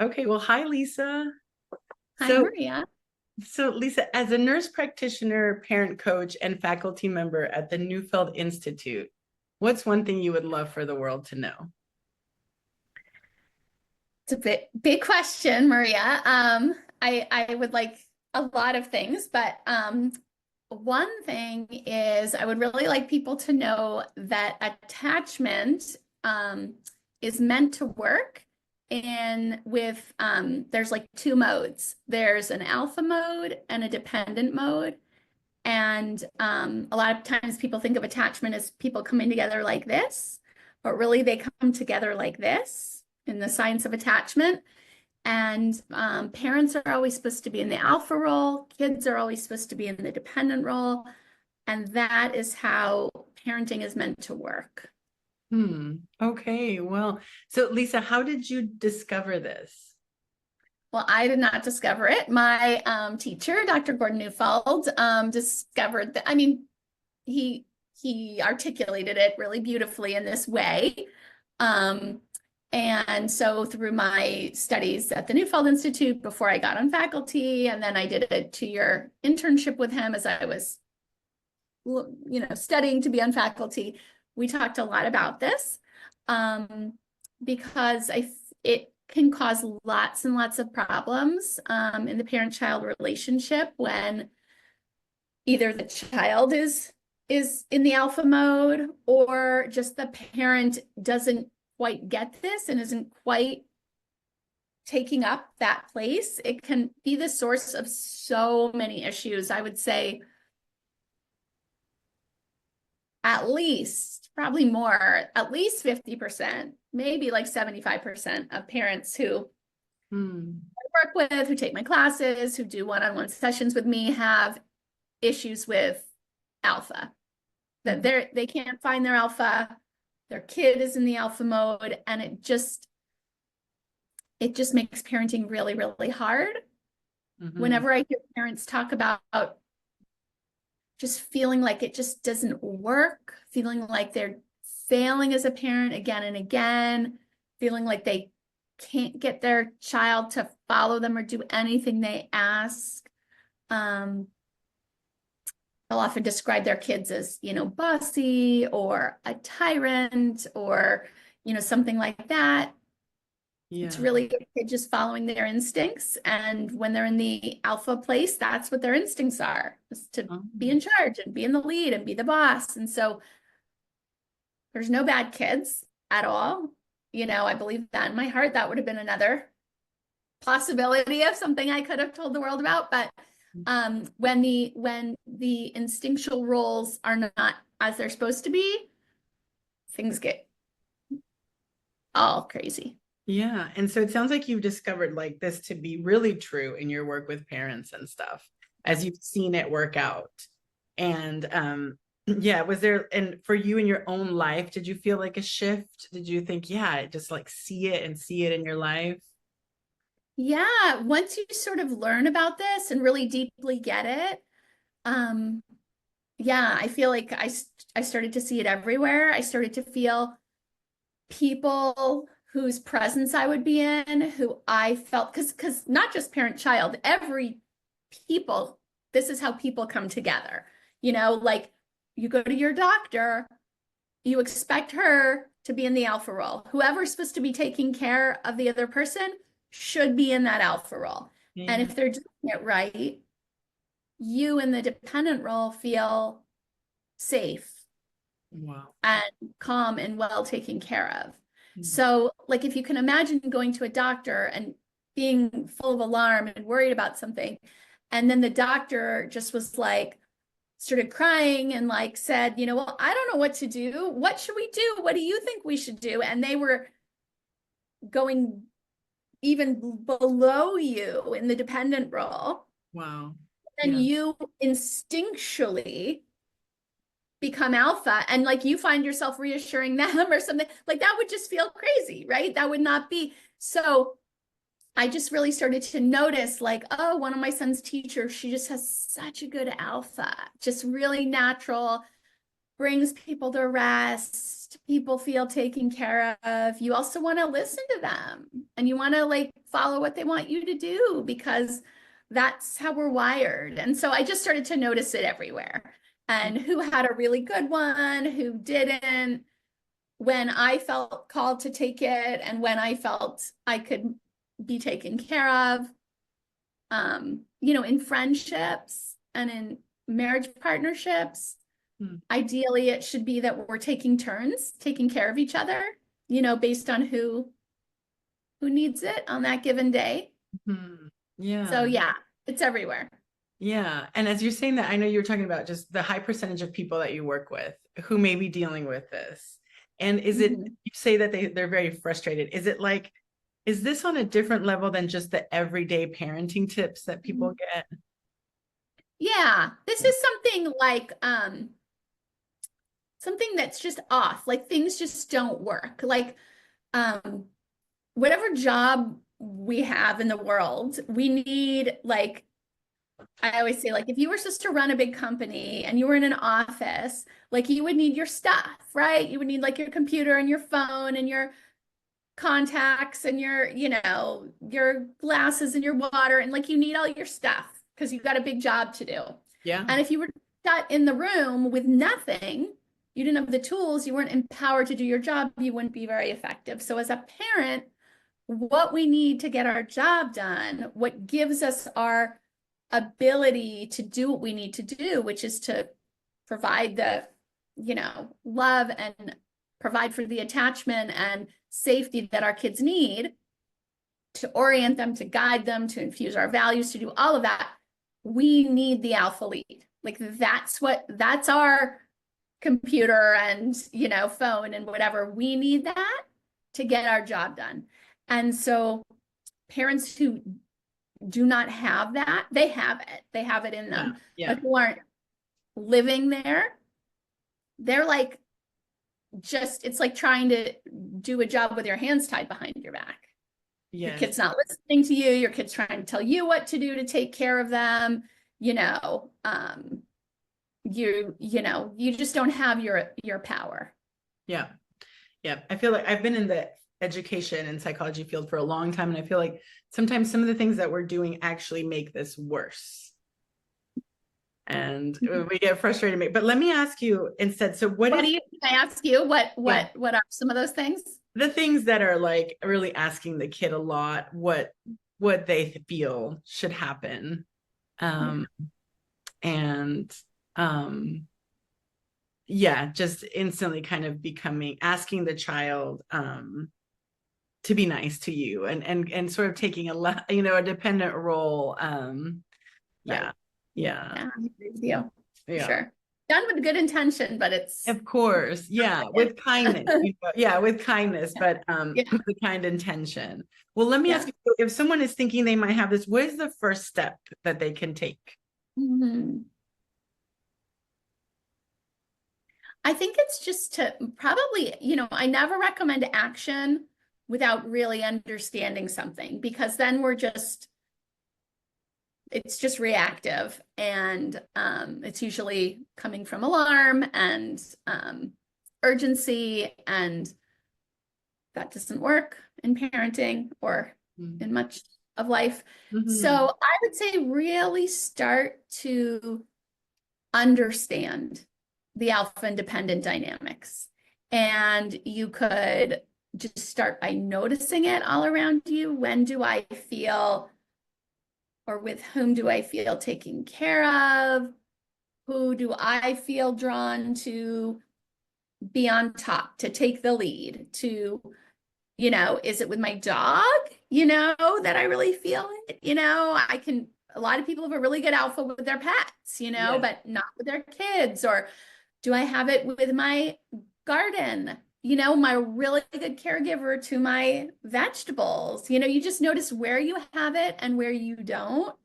Okay, well, hi, Lisa. Hi, So, Maria. so Lisa, as a nurse practitioner, parent coach, and faculty member at the Neufeld Institute, what's one thing you would love for the world to know? It's a big question, Maria. I would like a lot of things, but one thing is I would really like people to know that attachment um, is meant to work in with there's like two modes. There's an alpha mode and a dependent mode. And a lot of times people think of attachment as people coming together like this, but really they come together like this in the science of attachment. And parents are always supposed to be in the alpha role, kids are always supposed to be in the dependent role. And that is how parenting is meant to work. Okay, well, so Lisa, how did you discover this? Well, I did not discover it. My teacher, Dr. Gordon Neufeld, discovered that. I mean, he he articulated it really beautifully in this way. Um, and so through my studies at the Neufeld Institute before I got on faculty, and then I did a 2-year internship with him as I was, studying to be on faculty, we talked a lot about this um, because it can cause lots and lots of problems in the parent-child relationship when either the child is in the alpha mode or just the parent doesn't quite get this and isn't quite taking up that place. It can be the source of so many issues. I would say at least, probably more, at least 50%, maybe like 75% of parents who Hmm. I work with, who take my classes, who do one-on-one sessions with me have issues with alpha. That they can't find their alpha, their kid is in the alpha mode, and it just makes parenting really, really hard. Mhm. Whenever I hear parents talk about just feeling like it just doesn't work, feeling like they're failing as a parent again and again, feeling like they can't get their child to follow them or do anything they ask. Um, they'll often describe their kids as, bossy or a tyrant or, something like that. It's Yeah. really a kid just following their instincts. And when they're in the alpha place, that's what their instincts are, is to be in Um, charge and be in the lead and be the boss. And so there's no bad kids at all. I believe that in my heart, that would have been another possibility of something I could have told the world about. But when the instinctual roles are not as they're supposed to be, things get all crazy. yeah. And so it sounds like you've discovered like this to be really true in your work with parents and stuff, as you've seen it work out. And yeah, was there, and for you in your own life, did you feel like a shift? Did you think, yeah, just like see it in your life? Yeah, once you sort of learn about this and really deeply get it, um, yeah, I feel like I started to see it everywhere. I started to feel people whose presence I would be in, who I felt because not just parent child, every people, this is how people come together. Like you go to your doctor, you expect her to be in the alpha role. Whoever's supposed to be taking care of the other person should be in that alpha role. And Yeah. if they're doing it right, you in the dependent role feel safe Wow. and calm and well taken care of. Mm. So, like, if you can imagine going to a doctor and being full of alarm and worried about something, and then the doctor just was like, started crying and like said, well, I don't know what to do. What should we do? What do you think we should do? And they were going even below you in the dependent role. Wow. And Yeah. you instinctually become alpha and like you find yourself reassuring them or something like that would just feel crazy, right? That would not be. So I just really started to notice like, oh, one of my son's teachers, she just has such a good alpha, just really natural, brings people to rest. People feel taken care of. You also want to listen to them and you want to like follow what they want you to do because that's how we're wired. And so I just started to notice it everywhere and who had a really good one, who didn't, when I felt called to take it and when I felt I could be taken care of. You know, in friendships and in marriage partnerships, ideally it should be that we're taking turns, taking care of each other, you know, based on who needs it on that given day. Yeah. So yeah, it's everywhere. Yeah. And as you're saying that, I know you're talking about just the high percentage of people that you work with who may be dealing with this. And is it, you say that they're very frustrated. Is it like, is this on a different level than just the everyday parenting tips that people get? Yeah, this is something like something that's just off, like things just don't work. Like whatever job we have in the world, we need like I always say, like, if you were supposed to run a big company and you were in an office, like you would need your stuff, right? You would need like your computer and your phone and your contacts and your, you know, your glasses and your water. And like you need all your stuff because you've got a big job to do. Yeah. And if you were shut in the room with nothing, you didn't have the tools, you weren't empowered to do your job, you wouldn't be very effective. So as a parent, what we need to get our job done, what gives us our ability to do what we need to do, which is to provide the, you know, love and provide for the attachment and safety that our kids need to orient them, to guide them, to infuse our values, to do all of that. We need the alpha lead. Like that's our computer and, you know, phone and whatever. We need that to get our job done. And so parents who do not have that, they have it in them, yeah. but who aren't living there, they're like, just, it's like trying to do a job with your hands tied behind your back. Your kid's not listening to you. Your kid's trying to tell you what to do to take care of them. You know, you know, you just don't have your power. Yeah. Yeah. I feel like I've been in the education and psychology field for a long time. And I feel like sometimes some of the things that we're doing actually make this worse. And we get frustrated. But let me ask you instead. So what do you, can I ask you what are some of those things? The things that are like really asking the kid a lot, what they feel should happen. Yeah, just instantly kind of asking the child to be nice to you and sort of taking a dependent role. Yeah. I agree with you. Yeah. Sure. Done with good intention, but it's of course, yeah, with kindness, with kindness, but with a kind intention. Well, let me ask you, if someone is thinking they might have this, what is the first step that they can take? I think it's just to probably, you know, I never recommend action without really understanding something, because then it's just reactive, and it's usually coming from alarm and urgency, and that doesn't work in parenting or in much of life. So I would say really start to understand the alpha and dependent dynamics. And you could just start by noticing it all around you. When do I feel, or with whom do I feel taken care of? Who do I feel drawn to be on top, to take the lead, to, you know, is it with my dog, you know, that I really feel it? You know, a lot of people have a really good alpha with their pets, you know, but not with their kids. Or do I have it with my garden? You know, my really good caregiver to my vegetables. You know, you just notice where you have it and where you don't,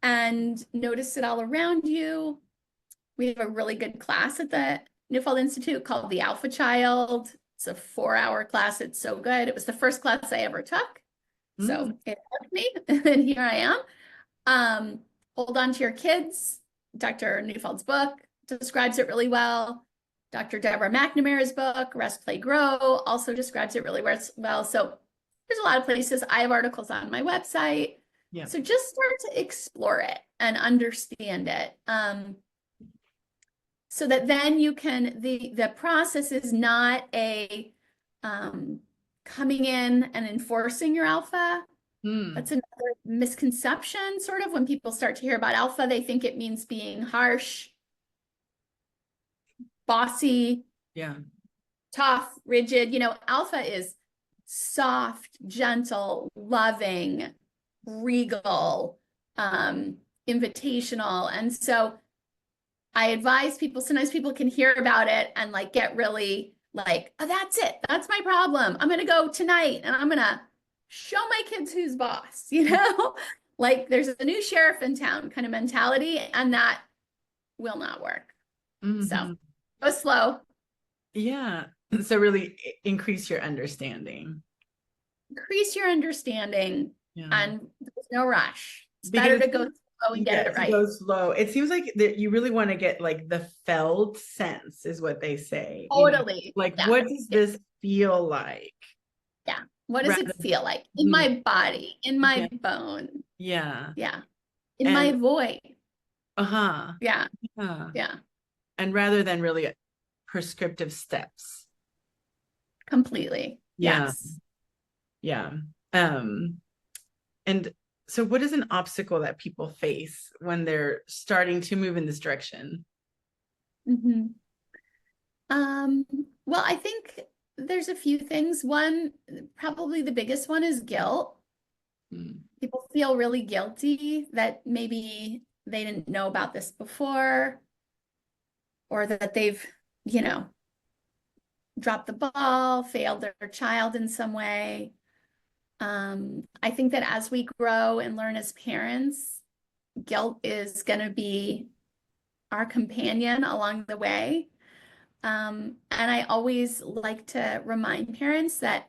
and notice it all around you. We have a really good class at the Neufeld Institute called The Alpha Child. It's a 4-hour class. It's so good. It was the first class I ever took. So it helped me, and here I am. Hold on to your kids. Dr. Neufeld's book describes it really well. Dr. Deborah McNamara's book, Rest, Play, Grow, also describes it really well. So there's a lot of places. I have articles on my website. Yeah. So just start to explore it and understand it. So that then you can, the process is not a coming in and enforcing your alpha. That's another misconception, sort of. When people start to hear about alpha, they think it means being harsh, bossy, Yeah. tough, rigid. Alpha is soft, gentle, loving, regal, invitational. And so I advise people, sometimes people can hear about it and like get really like, oh, that's it. That's my problem. I'm going to go tonight and I'm going to show my kids who's boss, like there's a new sheriff in town kind of mentality, and that will not work. So go slow. Yeah. So really increase your understanding. Increase your understanding, and there's no rush. It's better to go slow and get it right. Go slow. It seems like that you really want to get like the felt sense is what they say. Totally. Like, what does this feel like? Yeah. What does it feel like in my body, in my bone? Yeah. Yeah. In my voice. Uh-huh. Yeah. Yeah. And rather than really prescriptive steps. Completely. Yes. Yeah. And so what is an obstacle that people face when they're starting to move in this direction? Well, I think there's a few things. One, probably the biggest one, is guilt. People feel really guilty that maybe they didn't know about this before, or that they've, dropped the ball, failed their child in some way. I think that as we grow and learn as parents, guilt is going to be our companion along the way. And I always like to remind parents that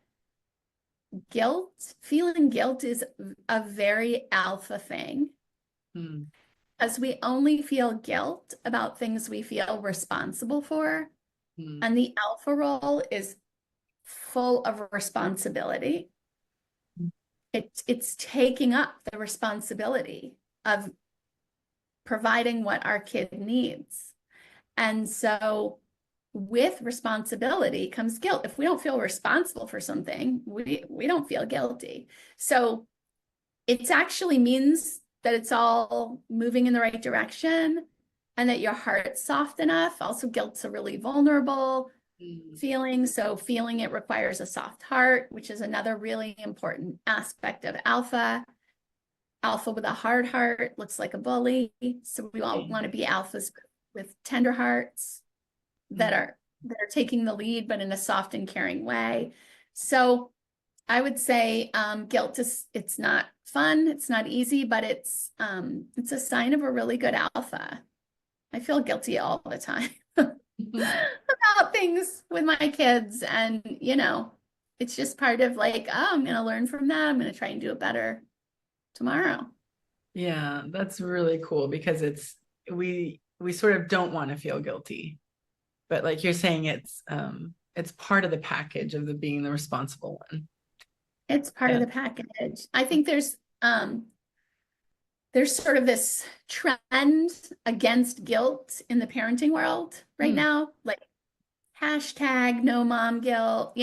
feeling guilt is a very alpha thing. As we only feel guilt about things we feel responsible for. And the alpha role is full of responsibility. It's taking up the responsibility of providing what our kid needs. And so with responsibility comes guilt. If we don't feel responsible for something, we don't feel guilty. So it actually means that it's all moving in the right direction and that your heart's soft enough. Also, guilt's a really vulnerable feeling. So feeling it requires a soft heart, which is another really important aspect of alpha. Alpha with a hard heart looks like a bully. So we all want to be alphas with tender hearts that are taking the lead, but in a soft and caring way. So I would say guilt it's not fun, it's not easy, but it's a sign of a really good alpha. I feel guilty all the time about things with my kids, and it's just part of like, oh, I'm going to learn from that. I'm going to try and do it better tomorrow. Yeah, that's really cool, because we sort of don't want to feel guilty, but like you're saying, it's part of the package of being the responsible one. It's part of the package. I think there's sort of this trend against guilt in the parenting world right now, like hashtag no mom guilt,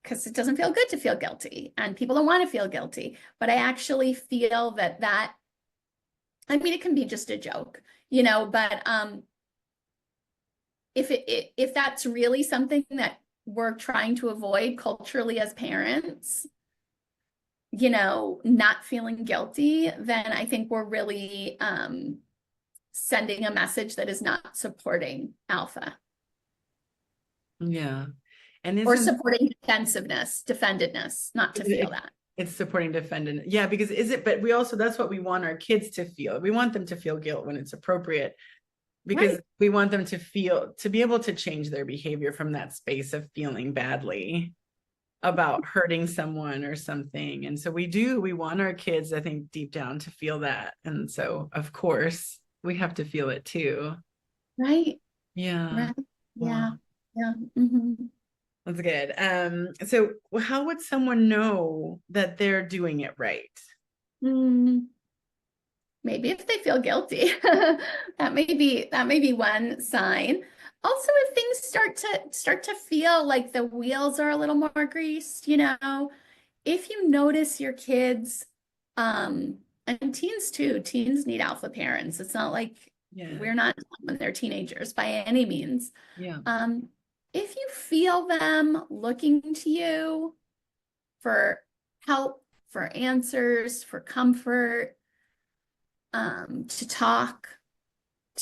because it doesn't feel good to feel guilty and people don't want to feel guilty. But I actually feel that I mean, it can be just a joke, but if that's really something that we're trying to avoid culturally as parents, not feeling guilty, then I think we're really sending a message that is not supporting alpha. Yeah. Or supporting defendedness, not to feel that. It's supporting defendant. Yeah, because but we also, that's what we want our kids to feel. We want them to feel guilt when it's appropriate, because we want them to be able to change their behavior from that space of feeling badly about hurting someone or something. And so we want our kids, I think, deep down to feel that. And so, of course, we have to feel it too. Right. Yeah. Right. Wow. Yeah. Yeah. Hmm. That's good. So how would someone know that they're doing it right? Mm, maybe if they feel guilty. That may be one sign. Also, if things start to feel like the wheels are a little more greased, if you notice your kids, and teens too, teens need alpha parents. It's not like Yeah. we're not when they're teenagers by any means. Yeah. Um, if you feel them looking to you for help, for answers, for comfort, to talk,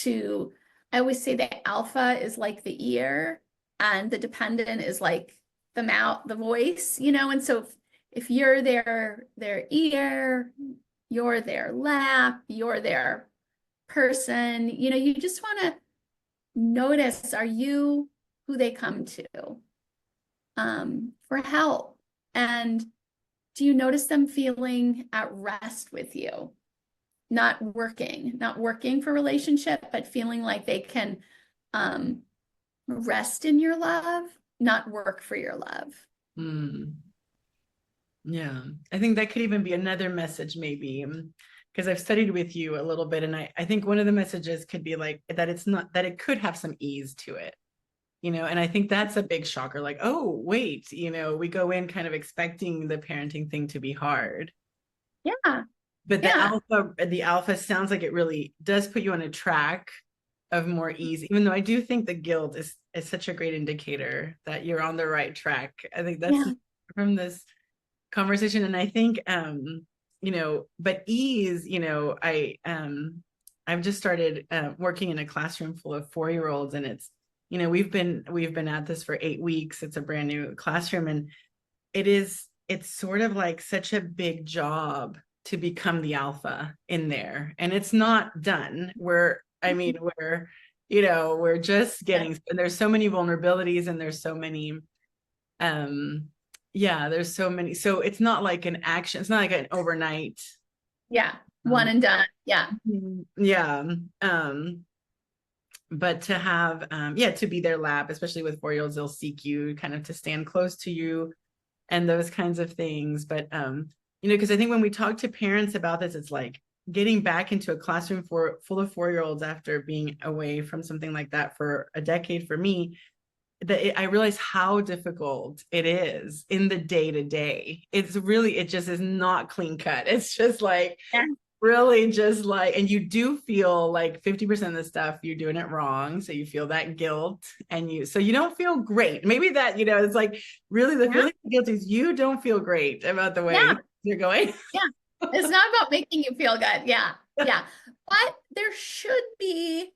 I always say the alpha is like the ear and the dependent is like the mouth, the voice, and so if you're their ear, you're their lap, you're their person, you just want to notice, are you who they come to for help? And do you notice them feeling at rest with you? Not working for relationship, but feeling like they can um, rest in your love, not work for your love. Mm. Yeah, I think that could even be another message, maybe, because I've studied with you a little bit, and I think one of the messages could be like that it's not that it could have some ease to it, and I think that's a big shocker. Like, oh, wait, we go in kind of expecting the parenting thing to be hard, Yeah, but yeah, the alpha sounds like it really does put you on a track of more ease, even though I do think the guilt is such a great indicator that you're on the right track. I think that's yeah, from this conversation. And I think but ease, I've just started working in a classroom full of 4-year-olds, and it's we've been at this for 8 weeks. It's a brand new classroom, and it's sort of like such a big job to become the alpha in there, and it's not done. We're just yeah, getting, and there's so many vulnerabilities, and there's so many um yeah, there's so many, so it's not like an action, it's not like an overnight yeah. One um and done. Yeah, yeah but to have to be their lab, especially with 4-year-olds, they'll seek you kind of to stand close to you and those kinds of things. But because I think when we talk to parents about this, it's like getting back into a classroom full of 4-year-olds after being away from something like that for a decade. For me, I realize how difficult it is in the day to day. It just is not clean cut. It's just like yeah, really just like, and you do feel like 50% of the stuff you're doing it wrong. So you feel that guilt, so you don't feel great. Maybe that, it's like really the yeah, feeling of guilt is you don't feel great about the way yeah, you're going. yeah. It's not about making you feel good. Yeah, yeah. But there should be,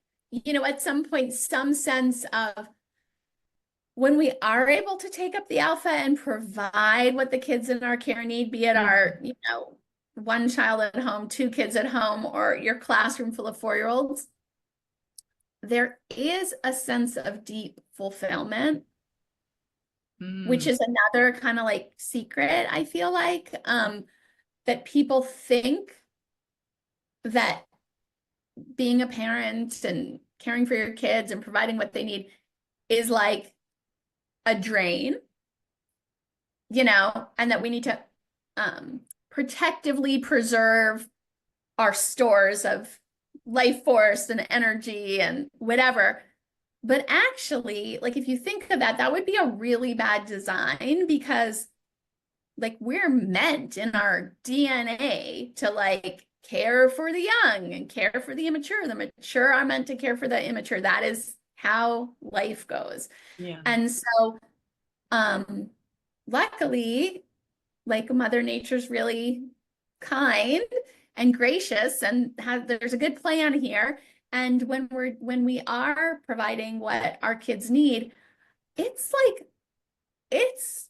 at some point, some sense of when we are able to take up the alpha and provide what the kids in our care need, be it our, one child at home, two kids at home, or your classroom full of 4-year-olds, there is a sense of deep fulfillment, which Mm, is another kind of like secret, I feel like, that people think that being a parent and caring for your kids and providing what they need is like a drain, and that we need to protectively preserve our stores of life force and energy and whatever. But actually, like if you think of that, that would be a really bad design, because like we're meant in our DNA to like care for the young and care for the immature. The mature are meant to care for the immature. That is how life goes. yeah. And so, luckily, like Mother Nature's really kind and gracious, and there's a good plan here. And when we are providing what our kids need, it's like it's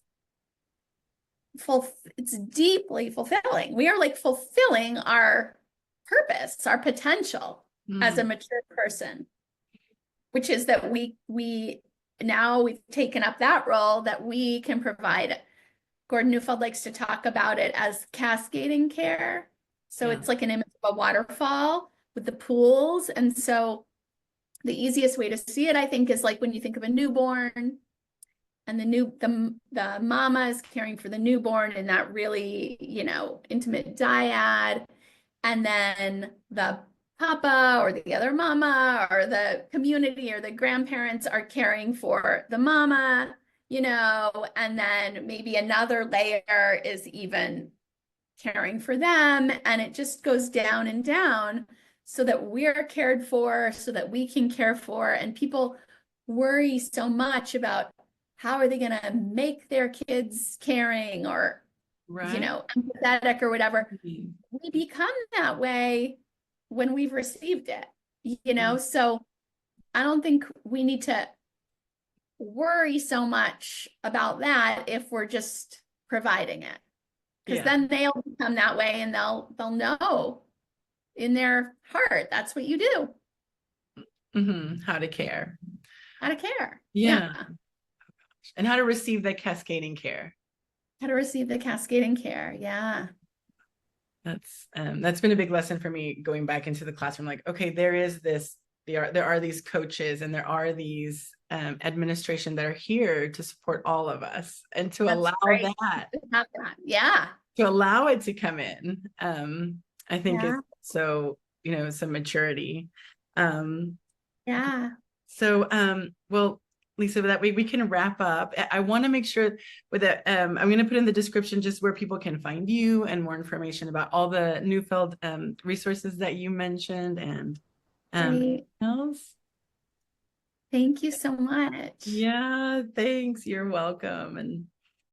it's deeply fulfilling. We are like fulfilling our purpose, our potential as a Mm, mature person, which is that we now we've taken up that role that we can provide. Gordon Neufeld likes to talk about it as cascading care. So yeah. it's like an image of a waterfall, with the pools. And so the easiest way to see it, I think, is like when you think of a newborn and the mama is caring for the newborn in that really, intimate dyad. And then the papa or the other mama or the community or the grandparents are caring for the mama, and then maybe another layer is even caring for them. And it just goes down and down so that we're cared for, so that we can care for. And people worry so much about how are they going to make their kids caring or, Right. empathetic or whatever. Mhm. We become that way when we've received it, Yeah. So I don't think we need to worry so much about that if we're just providing it. Because Yeah. then they'll become that way and they'll know in their heart that's what you do. How to care. How to care. Yeah. Yeah. And how to receive that cascading care. How to receive the cascading care. Yeah. That's been a big lesson for me going back into the classroom. Like, okay, there are these coaches and there are these administration that are here to support all of us and to That's allow great. that, Yeah. to allow it to come in. I think Yeah. it's so, some maturity. Um, Yeah. so, well, Lisa, that way we can wrap up. I want to make sure with that, I'm going to put in the description just where people can find you and more information about all the Neufeld resources that you mentioned and Great. else. Thank you so much. Yeah, thanks. You're welcome. And